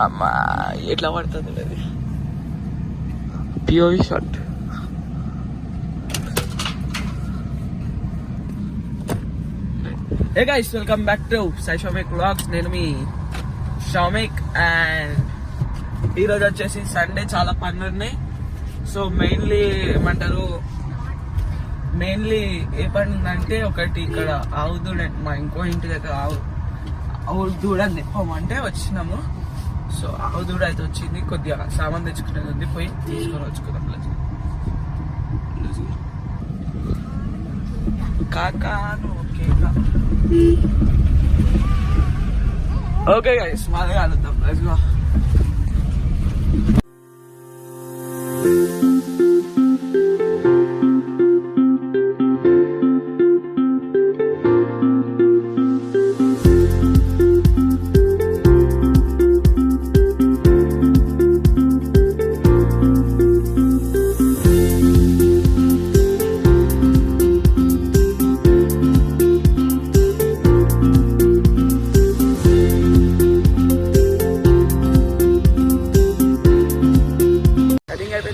అమ్మా ఎట్లా పడుతుంది అది POV shot. Hey guys, welcome back to Sai Shoumik vlogs. నేను మీ షౌమిక్. అండ్ ఈరోజు వచ్చేసి సండే, చాలా పనులు ఉన్నాయి. సో మెయిన్లీ ఏమంటారు, మెయిన్లీ ఏ పని ఉందంటే, ఒకటి ఇక్కడ ఆవు దూడ, మా ఇంకో ఇంటి దగ్గర ఆవు దూడని తిప్పమంటే వచ్చినాము. సో ఆవు దూడ అయితే వచ్చింది, కొద్దిగా సామాన్ తెచ్చుకునేది ఉంది, పోయి తీసుకొని వచ్చుకుందాం. కాకా ఓకే గైస్, మాదే కలుద్దాం. Let's go.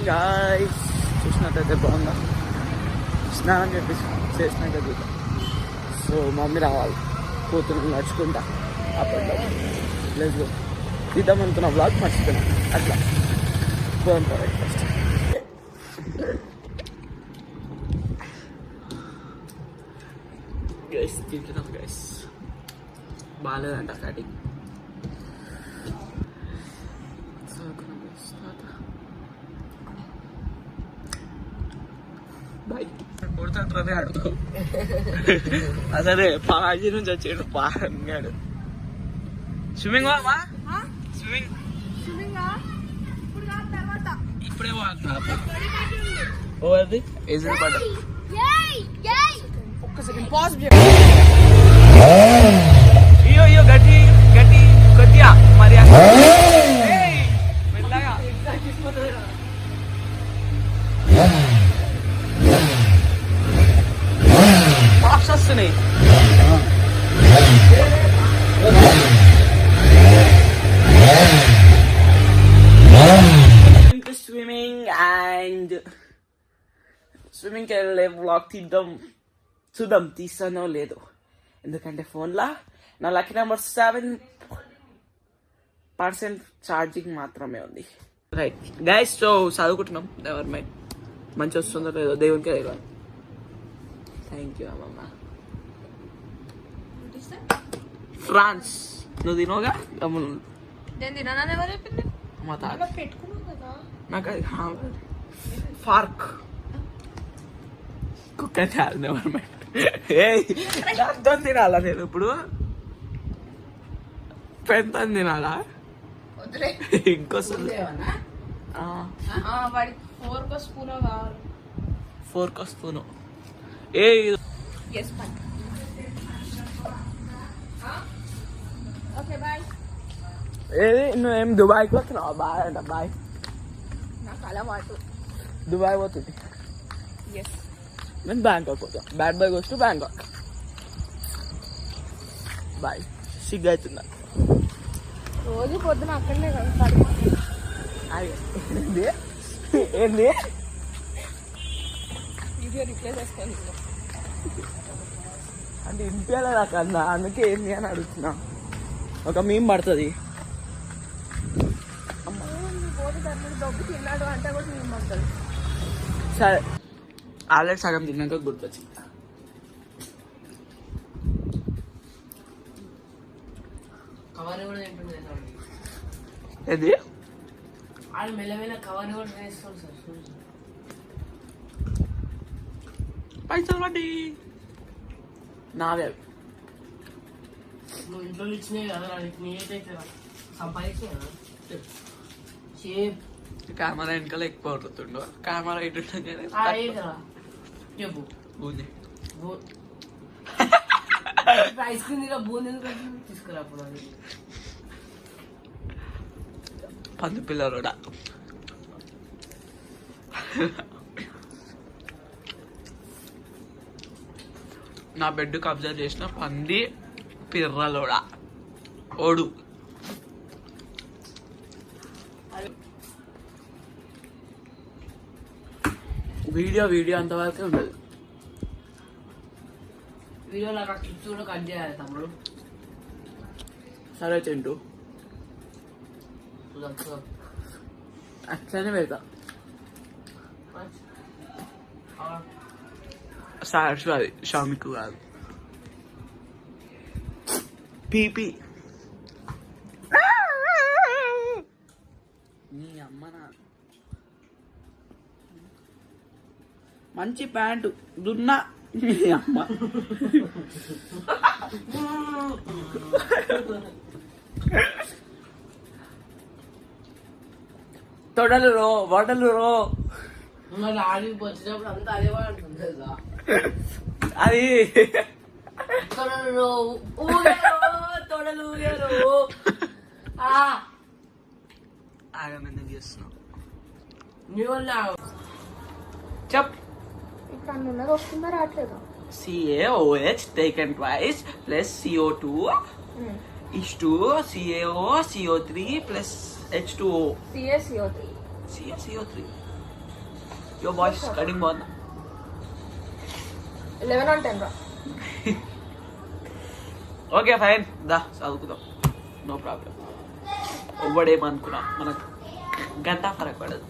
గాయ్స్, చూసినట్టయితే బాగుందా, స్నానం చేసినాక చూద్దాం. సో మమ్మీ రావాలి, కూతురు నడుచుకుంటా అప్పుడు లేదు తీద్దాం అనుకున్న బ్లాగ్ మర్చిపోయినా. అట్లా పోదాం ఫస్ట్. గైస్ తింటున్నాం గైస్, బాగాలేదంట కటింగ్. కొడుతుంటే అడుగు అసలే పాజీ నుంచి వచ్చాడు పాడు. స్విమ్మింగ్ వామా, స్విమ్మింగ్ ఇప్పుడే ఓది ఎదురు పడ్డ. ఒక్క సెకండ్ పాజ్. అయ్యో గట్టి గట్టి కొద్దిగా మరి మెల్లగా పాప్స్ వస్తున్నాయి. స్విమ్మింగ్ అండ్ స్విమ్మింగ్కి వెళ్ళే వ్లాగ్ చూద్దాం తీస్తానో లేదో, ఎందుకంటే ఫోన్లో నా లక్కీ నెంబర్ 7% ఛార్జింగ్ మాత్రమే ఉంది. రైట్ గైస్, సో చదువుకుంటున్నాం. ఎవరి మైండ్ మంచి వస్తుందో లేదో దేవునికే తెలియదు. థ్యాంక్ యూ అమ్మమ్మ. ఫ్రాన్స్ నువ్వు తినోగా మా తాత నాకు అది ఫార్క్ కుక్క దాంతో తినాలా నేను ఇప్పుడు, పెంతో తినాలా ఇంకోసారి. 4 స్పూను ఏది నువ్వేం దుబాయ్కి పోతున్నావా? బాయ్ అంట. బాయ్, నాకు అలవాటు. దుబాయ్ పోతుంది, నేను బ్యాంకాక్ పోతా. Bad boy goes to Bangkok. Bye. సిగ్గు అవుతుందా? రోజు పొద్దున అక్కడనే కదా. ఏంది వీడియో రిప్లేస్ చేస్తాను అంటే ఇంటిలో నాకన్నా, అందుకే ఏంది అని అడుగుతున్నా. ఒక మీమ్ పడుతుంది, డబ్బు తిన్నాడు అంటే కూడా మేము పడుతుంది. సరే ఆల్రెడీ సగం తిన్నాక గుర్తొచ్చింది. ఏది మెల్లమెల్ల కవర్ కూడా వేసుకోండి సార్. పైసలు పడ్డి నావే, నువ్వు ఇంట్లో ఇచ్చినాయి కదా, నీకైతే సంపాదించినా కదా. కెమెరా వెనకాల ఎక్కువ పడుతుండో, కెమెరా ఇటు చెప్పు. బూందీ ఐస్ క్రీమ్ బూందీ తీసుకురా. అప్పుడు అది పంది పిల్లరోడా. నా బెడ్ కబ్జా చేసిన పంది పిర్రలోడా ఓడు. వీడియో అంతవరకే ఉండదు. వీడియోలో అక్కడ క్లిప్స్ కూడా కట్ చేయాలి తమ్ముడు. సరే చింటూ, చూద్దాం చూద్దాం. అట్లనే పెడతా. సార్స్ అది షామికు కాదు. పీపీ నీ అమ్మ నా మంచి ప్యాంటు దున్నా నీ అమ్మ. తొడలు రో వడలు రో. మరి ఆడికి వచ్చినప్పుడు అంతా అదే కూడా అంటుంది తెలుసా. అది తొడలు తొడలు ఊగేరు. ఆగమెందుకు చేస్తున్నావు మీ వల్ల చెప్. ఇక్కడ ఉన్నది వస్తుందా రావట్లేదా? CaOH taken twice plus CO2 is to CaO CO3 plus H2O. CaCO3. CO3. Your voice cutting బాగుందా? 11 on 10 రా. ఓకే ఫైన్, దా చదువుకుందాం, నో ప్రాబ్లం. ఒవ్వడేమనుకున్నా మనకు గంట ఫరక్ పడదు.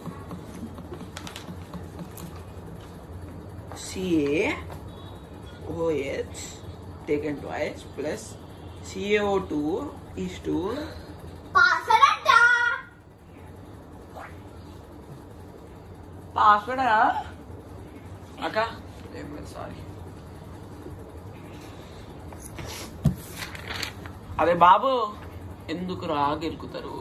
CaOH taken twice plus CO2 is to password అక్క. సారీ, అదే బాబు ఎందుకు రా గెలుకుతారు?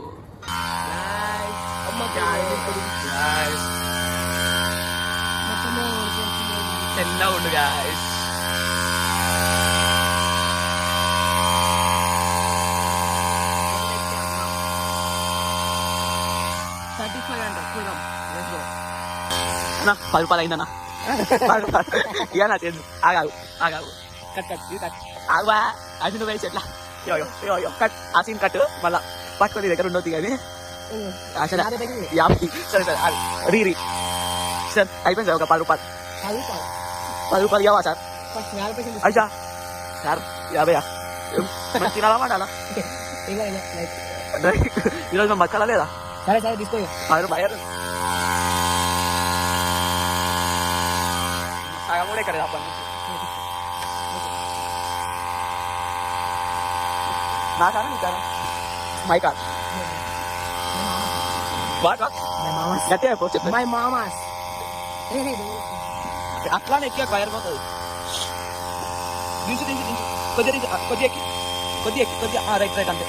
చిన్నగా ఉండు గాయస్. అన్నా 10 రూపాయలు అయిందన్నా. ఇక నా చేదు ఆగాగు ఆగాగు. కట్ కట్ ఇది కట్ ఆగువా. అది నువ్వు వేసి ఎట్లా కట్ ఆ సీన్ కట్ మళ్ళా పట్టుకొని దగ్గర ఉండొద్దు కానీ. సరే సరే సరే రీ రీ సార్ అయిపోయింది సార్. ఒక 10 రూపాయలు 10 రూపాయలు ఇవ్వవా సార్? అయ్యా సార్ 50 తినాలా వాడాలా? ఈరోజు మేము బతకాలా లేదా? సరే సరే తీసుకో. 10 రూపాయలు సగం కూడా ఇక్కడ తప్పండి. నా కాదా నీ కాదా? మై కాదు గట్టిగా అయిపో చెప్పు. మై మామాస్ అట్లానే ఎక్కి బయలుపోతుంది. దించు దించు దించు కొద్దిగా కొద్దిగా ఎక్కి కొద్దిగా ఎక్కి కొద్దిగా రైట్ రైట్ అంతే.